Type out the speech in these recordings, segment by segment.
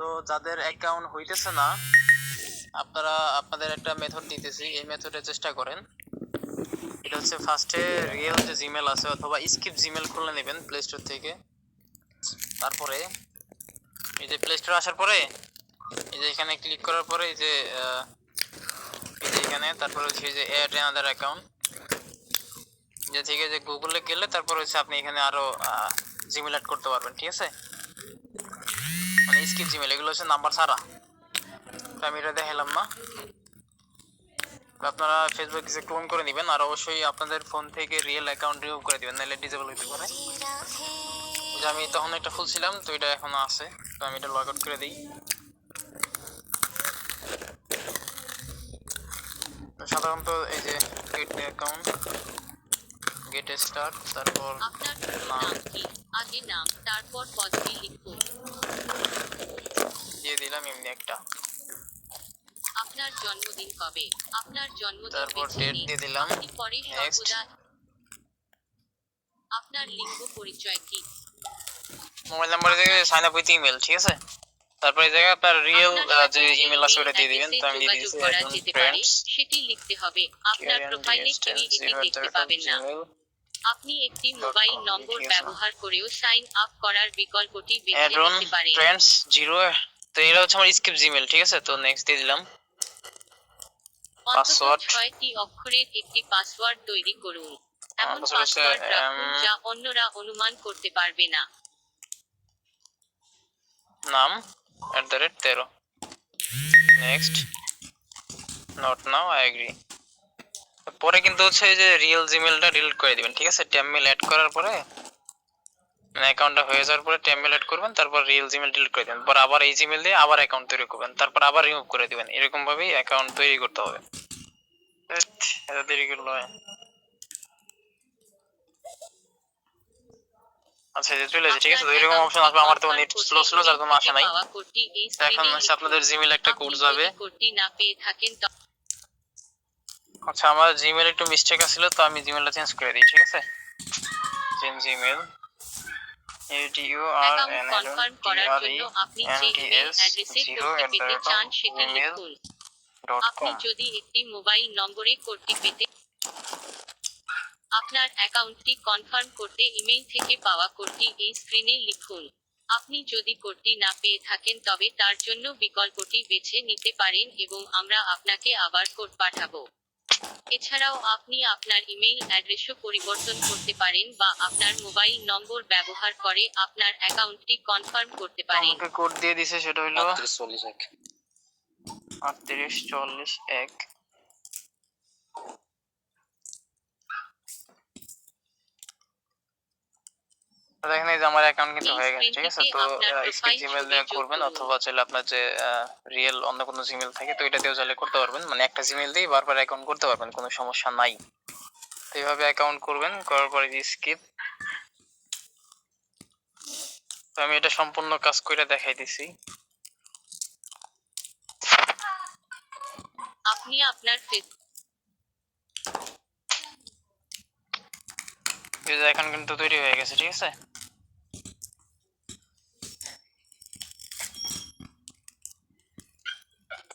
তো যাদের অ্যাকাউন্ট হইতেছে না আপনারা আপনাদের একটা মেথড দিতেছি, এই মেথডে চেষ্টা করেন। এটা হচ্ছে ফার্স্টে রিয়েল যে জিমেল আছে অথবা স্কিপ জিমেল খুলে নেবেন প্লে স্টোর থেকে। তারপরে এই যে প্লে স্টোর আসার পরে এই যে এখানে ক্লিক করার পরে এই যে এখানে তারপর হচ্ছে এই যে অ্যাড অ্যানাদার অ্যাকাউন্ট, যে থেকে যে গুগলে গেলে তারপর হচ্ছে আপনি এখানে আরো জিমেল অ্যাড করতে পারবেন, ঠিক আছে? মানে স্কিপ জিমেল এগুলো হচ্ছে নাম্বার ছাড়া। তো আমি এটা দেখালাম না। আপনারা ফেসবুক কিছু ক্লোন করে নেবেন আর অবশ্যই আপনাদের ফোন থেকে রিয়েল অ্যাকাউন্ট রিমুভ করে দিবেন, নাহলে ডিসেবল হতে পারে। যে আমি তখন একটা খুলছিলাম তো এটা এখনো আছে, তো আমি এটা লগ আউট করে দিই। সাধারণত এই যে গেট অ্যাকাউন্ট, গেট স্টার্ট, তারপর আপনার নাম কি, আগে নাম তারপর পদটি লিখুন। দিয়ে দিলাম এমনি একটা। আপনার জন্মদিন কবে? আপনার জন্মদিন তারপর বেছে ডেট নিন। দিয়ে দিলাম। আপনি পরে নেক্সট। সর্বদা আপনার লিঙ্গ পরিচয় কি? মোবাইল নাম্বার থেকে সাইন আপ উইথ ইমেল, ঠিক আছে? তারপর এই জায়গায় আপনার রিয়েল যে ইমেল আছে ওটা দিয়ে দিবেন। তো আমি দিয়ে দিয়েছি একজন ফ্রেন্ডস সেটি লিখতে হবে। আপনার প্রোফাইলে কেউই এটি দেখতে পাবেন না। আপনি একটি মোবাইল নম্বর ব্যবহার করেও সাইন আপ করার বিকল্পটি বেছে নিতে পারেন। ফ্রেন্ডস 0। তো এটা হচ্ছে আমার স্কিপ জিমেল, ঠিক আছে? তো নেক্সট দিয়ে দিলাম। পাসওয়ার্ড 6টি অক্ষরের একটি পাসওয়ার্ড তৈরি করুন। এমন পাসওয়ার্ড রাখুন যা অন্যরা অনুমান করতে পারবে না। নাম @13। Next. Not now, I agree. পরে কিন্তু হচ্ছে যে রিয়েল জিমেলটা ডিলিট করে দিবেন, ঠিক আছে? ট্যাব মেল অ্যাড করার পরে মানে অ্যাকাউন্টটা হয়ে যাওয়ার পরে ট্যাব মেল অ্যাড করবেন, তারপর রিয়েল জিমেল ডিলিট করে দিবেন। পরে আবার এই জিমেল দিয়ে আবার অ্যাকাউন্ট তৈরি করবেন, তারপর আবার রিমুভ করে দিবেন। এরকম ভাবেই অ্যাকাউন্ট তৈরি করতে হবে। এটা দেরি করলো। আচ্ছা যে চলে যাচ্ছে, ঠিক আছে? তো এরকম অপশন আসবে। আমার তো নেট স্লো ছিল যার জন্য আসে নাই। এখন হচ্ছে আপনাদের জিমেল একটা কোড যাবে। কোডটি না পেয়ে থাকেন আচ্ছা আমার জিমেল একটু মিস্টেক আছিল, তো আমি জিমেলটা চেঞ্জ করে দিই, ঠিক আছে? চেঞ্জ জিমেল কনফার্ম করার জন্য আপনি যে ইমেল অ্যাড্রেসে কোডটি পেতে চান সেটি লিখুন। আপনি যদি একটি মোবাইল নম্বরে কোডটি পেতে আপনার অ্যাকাউন্টটি কনফার্ম করতে ইমেল থেকে পাওয়া কোডটি এই স্ক্রিনে লিখুন। আপনি যদি কোডটি না পেয়ে থাকেন তবে তার জন্য বিকল্পটি বেছে নিতে পারেন এবং আমরা আপনাকে আবার কোড পাঠাবো। এছাড়াও আপনি আপনার ইমেইল অ্যাড্রেসও পরিবর্তন করতে পারেন বা আপনার মোবাইল নম্বর ব্যবহার করে আপনার অ্যাকাউন্টটি কনফার্ম করতে পারেন। আমাকে কোড দিয়ে দিয়েছে, সেটা হলো 3840 1। দেখেন এই যে আমার অ্যাকাউন্ট কিন্তু হয়ে গেছে, ঠিক আছে? তো স্কিপ জিমেল দিয়ে করবেন অথবা চাইলে আপনার যে রিয়েল অন্য কোনো জিমেল থাকে তো এটা দিয়েও চাইলে করতে পারবেন। মানে একটা জিমেল দিয়ে বারবার অ্যাকাউন্ট করতে পারবেন, কোনো সমস্যা নাই। তো এইভাবে অ্যাকাউন্ট করবেন, করার পরে স্কিপ। তো আমি এটা সম্পূর্ণ কাজ করে দেখাই দিছি। আপনি আপনার এখন কিন্তু তৈরি হয়ে গেছে, ঠিক আছে?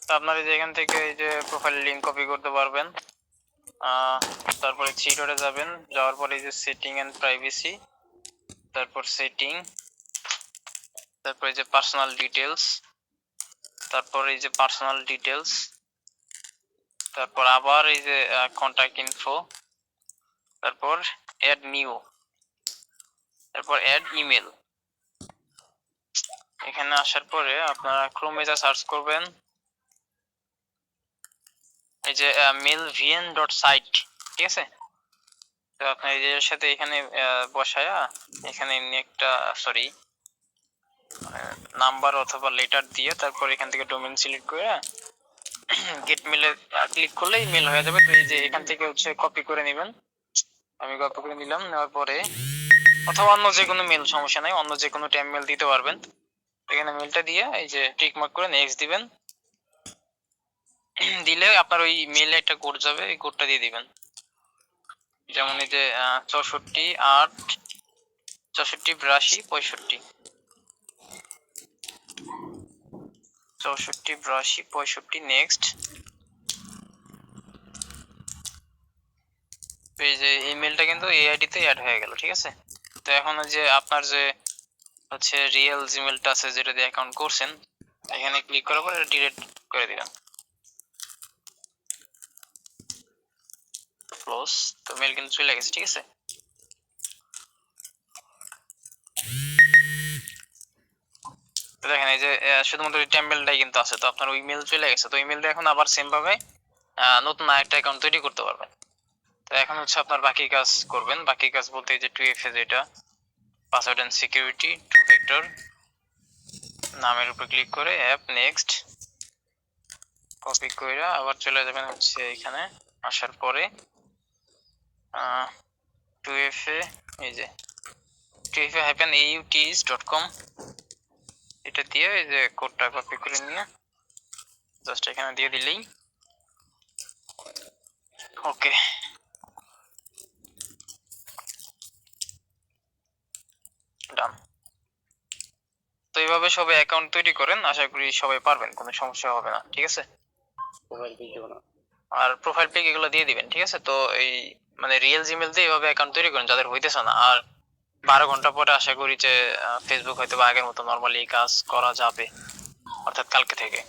তো আপনারা যে এখান থেকে এই যে প্রোফাইল লিংক কপি করতে পারবেন। তারপরে থ্রি ডটে যাবেন, যাওয়ার পরে এই যে সেটিং এন্ড প্রাইভেসি, তারপর সেটিং, তারপর এই যে পার্সোনাল ডিটেইলস, তারপর এই যে পার্সোনাল ডিটেইলস, তারপর আবার এই যে কন্টাক্ট ইনফো, তারপর অ্যাড নিউ, তারপর অ্যাড ইমেল। এখানে আসার পরে আপনারা ক্রোমে যা সার্চ করবেন এই যে mailvn.site, ঠিক আছে? তো আপনি এর সাথে এখানে বসায়া এখানে এমনি একটা নাম্বার অথবা লেটার দিয়ে তারপর এখান থেকে ডোমেইন সিলেক্ট করে গেট মেলে ক্লিক করলেই মেল হয়ে যাবে। তো এই যে এখান থেকে হচ্ছে কপি করে নেবেন। আমি কপি করে নিলাম, নেওয়ার পরে অথবা অন্য যে কোনো মেল, সমস্যা নাই, অন্য যে কোনো ট্যাব মেল দিতে পারবেন। এখানে মেলটা দিয়ে এই যে টিক মার্ক করে নেক্সট দিবেন। দিলে আপনার ওই মেলে একটা কোড যাবে, এই কোডটা দিয়ে দিবেন। যেমন এই যে 64 8 64 82 65। 64 82 65 নেক্সট। এই যে ইমেলটা কিন্তু এই আইডিতে অ্যাড হয়ে গেল, ঠিক আছে। তো এখন ওই যে আপনার যে হচ্ছে রিয়েল জিমেলটা আছে যেটা দিয়ে অ্যাকাউন্ট করছেন, এখানে ক্লিক করার পর এটা ডিলিট করে দিবেন, ক্লোজ। তো মেল কিন্তু চলে গেছে, ঠিক আছে। তো দেখেন এই যে শুধুমাত্র এই টেম্পলেটটাই কিন্তু আছে, তো আপনার ইমেল চলে গেছে। তো ইমেল দিয়ে এখন আবার সেম ভাবে নতুন আরেকটা অ্যাকাউন্ট তৈরি করতে পারবেন। তো এখন হচ্ছে আপনার বাকি কাজ করবেন। বাকি কাজ বলতে এই যে 2FA যেটা পাসওয়ার্ড এন্ড সিকিউরিটি 2 ফ্যাক্টর নামের উপর ক্লিক করে অ্যাপ নেক্সট কপি কইরা আবার চলে যাবেন হচ্ছে এখানে। আসার পরে 2FA এই যে 2fa-auts.com এটা দিয়ে এই যে কোডটা কপি করে নিয়ে জাস্ট এখানে দিয়ে দিলেই ওকে। ডান। তো এইভাবে সবাই অ্যাকাউন্ট তৈরি করেন, আশা করি সবাই পারবেন, কোনো সমস্যা হবে না, ঠিক আছে। আর প্রোফাইল পিক এগুলো দিয়ে দিবেন, ঠিক আছে। তো এই মানে রিয়েল জিমেল দিয়ে এইভাবে অ্যাকাউন্ট তৈরি করেন যাদের হইতেছে না। আর 12 ঘন্টা পরে আশা করি যে ফেসবুক হয়তো বা আগের মতো নরমালি কাজ করা যাবে, অর্থাৎ কালকে থেকে।